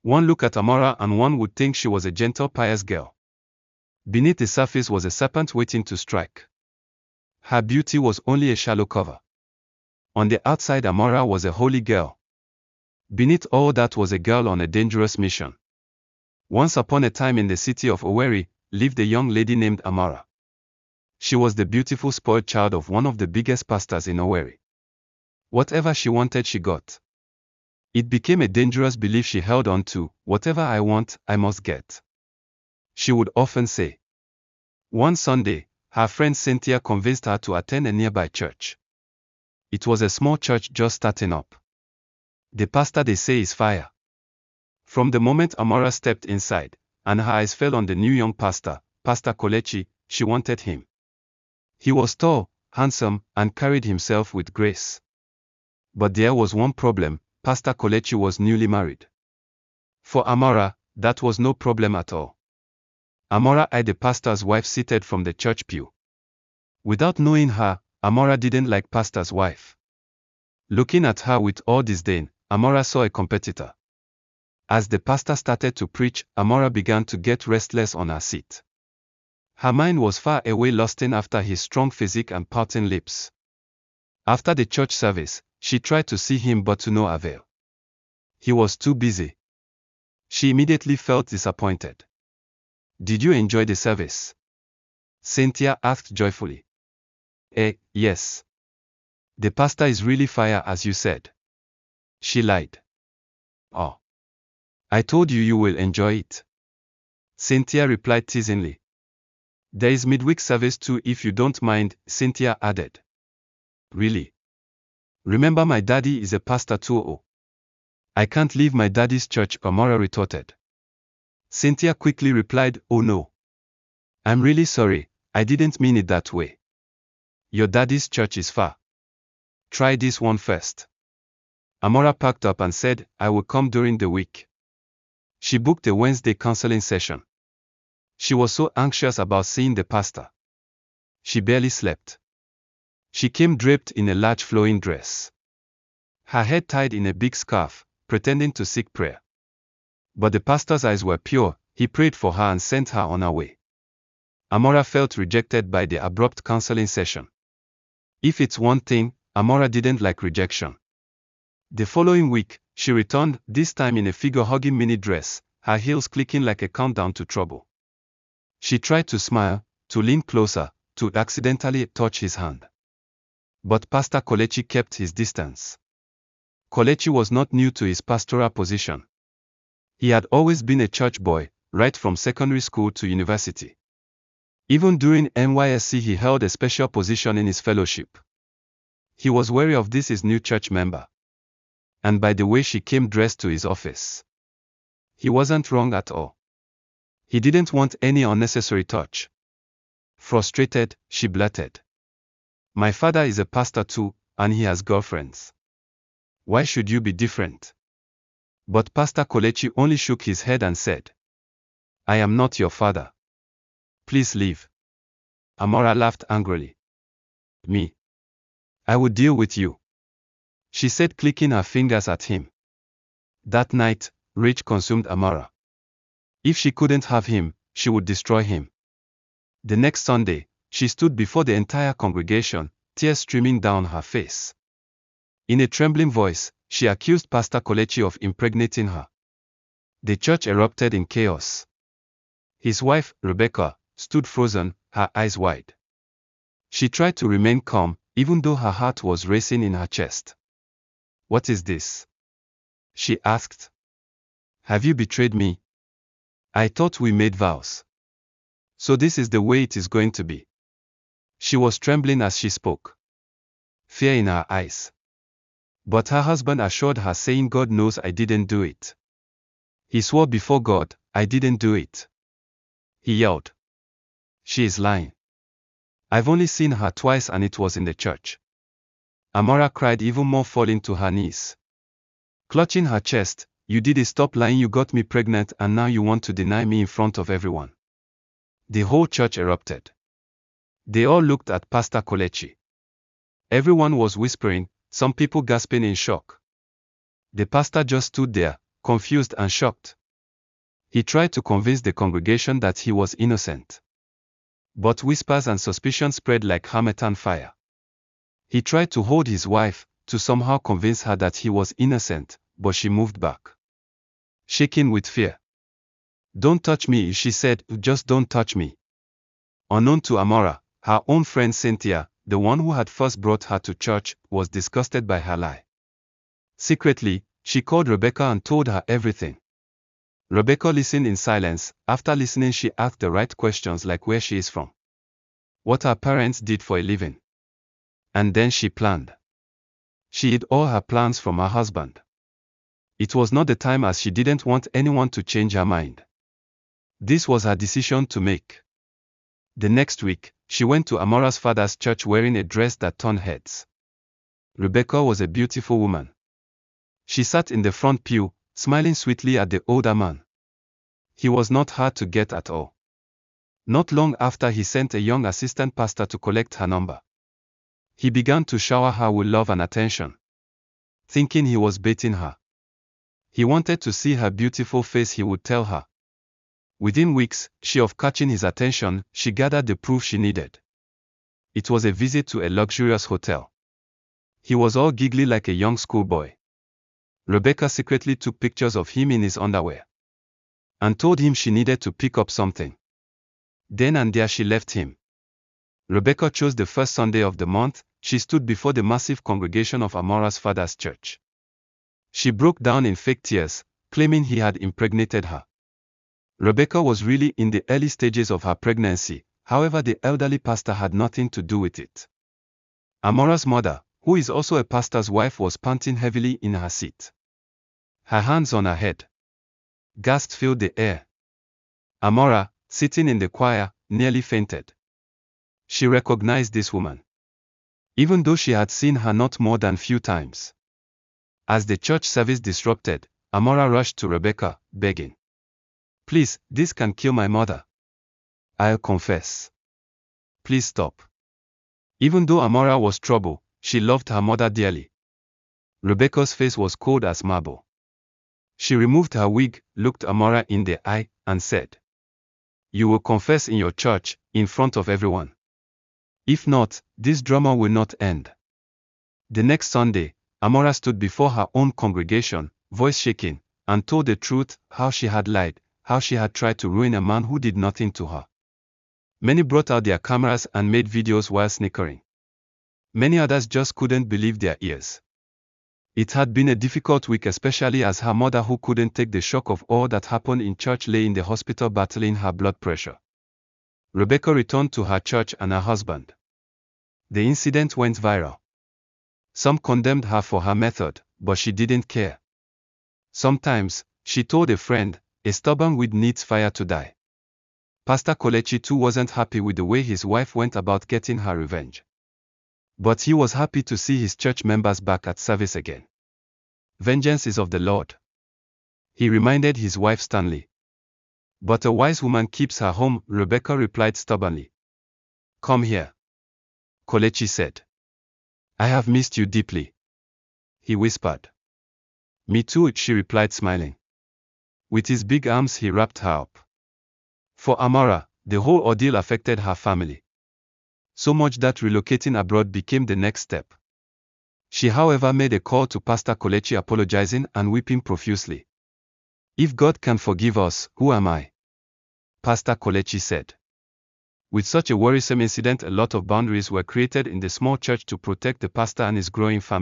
One look at Amara and one would think she was a gentle, pious girl. Beneath the surface was a serpent waiting to strike. Her beauty was only a shallow cover. On the outside, Amara was a holy girl. Beneath all that was a girl on a dangerous mission. Once upon a time in the city of Owerri, lived a young lady named Amara. She was the beautiful spoiled child of one of the biggest pastors in Owerri. Whatever she wanted, she got. It became a dangerous belief she held on to: whatever I want, I must get. She would often say. One Sunday, her friend Cynthia convinced her to attend a nearby church. It was a small church just starting up. The pastor, they say, is fire. From the moment Amara stepped inside, and her eyes fell on the new young pastor, Pastor Kelechi, she wanted him. He was tall, handsome, and carried himself with grace. But there was one problem: Pastor Kelechi was newly married. For Amara, that was no problem at all. Amara eyed the pastor's wife seated from the church pew. Without knowing her, Amara didn't like pastor's wife. Looking at her with all disdain, Amara saw a competitor. As the pastor started to preach, Amara began to get restless on her seat. Her mind was far away, lusting after his strong physique and pouting lips. After the church service, she tried to see him, but to no avail. He was too busy. She immediately felt disappointed. Did you enjoy the service? Cynthia asked joyfully. Yes. The pastor is really fire, as you said. She lied. Oh. I told you you will enjoy it. Cynthia replied teasingly. There is midweek service too, if you don't mind, Cynthia added. Really? Remember, my daddy is a pastor too. Oh. I can't leave my daddy's church, Amara retorted. Cynthia quickly replied, oh no. I'm really sorry, I didn't mean it that way. Your daddy's church is far. Try this one first. Amara packed up and said, I will come during the week. She booked a Wednesday counseling session. She was so anxious about seeing the pastor. She barely slept. She came draped in a large flowing dress. Her head tied in a big scarf, pretending to seek prayer. But the pastor's eyes were pure. He prayed for her and sent her on her way. Amara felt rejected by the abrupt counseling session. If it's one thing, Amara didn't like rejection. The following week, she returned, this time in a figure-hugging mini dress, her heels clicking like a countdown to trouble. She tried to smile, to lean closer, to accidentally touch his hand. But Pastor Kelechi kept his distance. Kelechi was not new to his pastoral position. He had always been a church boy, right from secondary school to university. Even during NYSC, he held a special position in his fellowship. He was wary of his new church member. And by the way she came dressed to his office. He wasn't wrong at all. He didn't want any unnecessary touch. Frustrated, she blurted. My father is a pastor too, and he has girlfriends. Why should you be different? But Pastor Kelechi only shook his head and said, I am not your father. Please leave. Amara laughed angrily. Me? I will deal with you, she said, clicking her fingers at him. That night, rage consumed Amara. If she couldn't have him, she would destroy him. The next Sunday, she stood before the entire congregation, tears streaming down her face. In a trembling voice, she accused Pastor Kelechi of impregnating her. The church erupted in chaos. His wife, Rebecca, stood frozen, her eyes wide. She tried to remain calm, even though her heart was racing in her chest. What is this? She asked. Have you betrayed me? I thought we made vows. So this is the way it is going to be. She was trembling as she spoke. Fear in her eyes. But her husband assured her, saying, God knows I didn't do it. He swore before God, I didn't do it. He yelled. She is lying. I've only seen her twice and it was in the church. Amara cried, even more, falling to her knees. Clutching her chest, you did it, stop lying, you got me pregnant and now you want to deny me in front of everyone. The whole church erupted. They all looked at Pastor Kelechi. Everyone was whispering, some people gasping in shock. The pastor just stood there, confused and shocked. He tried to convince the congregation that he was innocent. But whispers and suspicion spread like harmattan fire. He tried to hold his wife, to somehow convince her that he was innocent, but she moved back, shaking with fear. "Don't touch me," she said, "just don't touch me." Unknown to Amara, her own friend Cynthia, the one who had first brought her to church, was disgusted by her lie. Secretly, she called Rebecca and told her everything. Rebecca listened in silence. After listening, she asked the right questions like where she is from, what her parents did for a living. And then she planned. She hid all her plans from her husband. It was not the time, as she didn't want anyone to change her mind. This was her decision to make. The next week, she went to Amara's father's church wearing a dress that turned heads. Rebecca was a beautiful woman. She sat in the front pew, smiling sweetly at the older man. He was not hard to get at all. Not long after, he sent a young assistant pastor to collect her number. He began to shower her with love and attention, thinking he was baiting her. He wanted to see her beautiful face, he would tell her. Within weeks, of catching his attention, she gathered the proof she needed. It was a visit to a luxurious hotel. He was all giggly like a young schoolboy. Rebecca secretly took pictures of him in his underwear and told him she needed to pick up something. Then and there she left him. Rebecca chose the first Sunday of the month. She stood before the massive congregation of Amara's father's church. She broke down in fake tears, claiming he had impregnated her. Rebecca was really in the early stages of her pregnancy, however the elderly pastor had nothing to do with it. Amara's mother, who is also a pastor's wife, was panting heavily in her seat. Her hands on her head. Gasps filled the air. Amara, sitting in the choir, nearly fainted. She recognized this woman, even though she had seen her not more than few times. As the church service disrupted, Amara rushed to Rebecca, begging, "Please, this can kill my mother. I'll confess. Please stop." Even though Amara was troubled, she loved her mother dearly. Rebecca's face was cold as marble. She removed her wig, looked Amara in the eye, and said, "You will confess in your church, in front of everyone. If not, this drama will not end." The next Sunday, Amara stood before her own congregation, voice shaking, and told the truth, how she had lied, how she had tried to ruin a man who did nothing to her. Many brought out their cameras and made videos while snickering. Many others just couldn't believe their ears. It had been a difficult week, especially as her mother, who couldn't take the shock of all that happened in church, lay in the hospital battling her blood pressure. Rebecca returned to her church and her husband. The incident went viral. Some condemned her for her method, but she didn't care. Sometimes, she told a friend, a stubborn weed needs fire to die. Pastor Kolechi too wasn't happy with the way his wife went about getting her revenge. But he was happy to see his church members back at service again. "Vengeance is of the Lord," he reminded his wife sternly. "But a wise woman keeps her home," Rebecca replied stubbornly. "Come here," Kolechi said. "I have missed you deeply," he whispered. "Me too," she replied, smiling. With his big arms he wrapped her up. For Amara, the whole ordeal affected her family. So much that relocating abroad became the next step. She, however, made a call to Pastor Kolechi, apologizing and weeping profusely. "If God can forgive us, who am I?" Pastor Kolechi said. With such a worrisome incident, a lot of boundaries were created in the small church to protect the pastor and his growing family.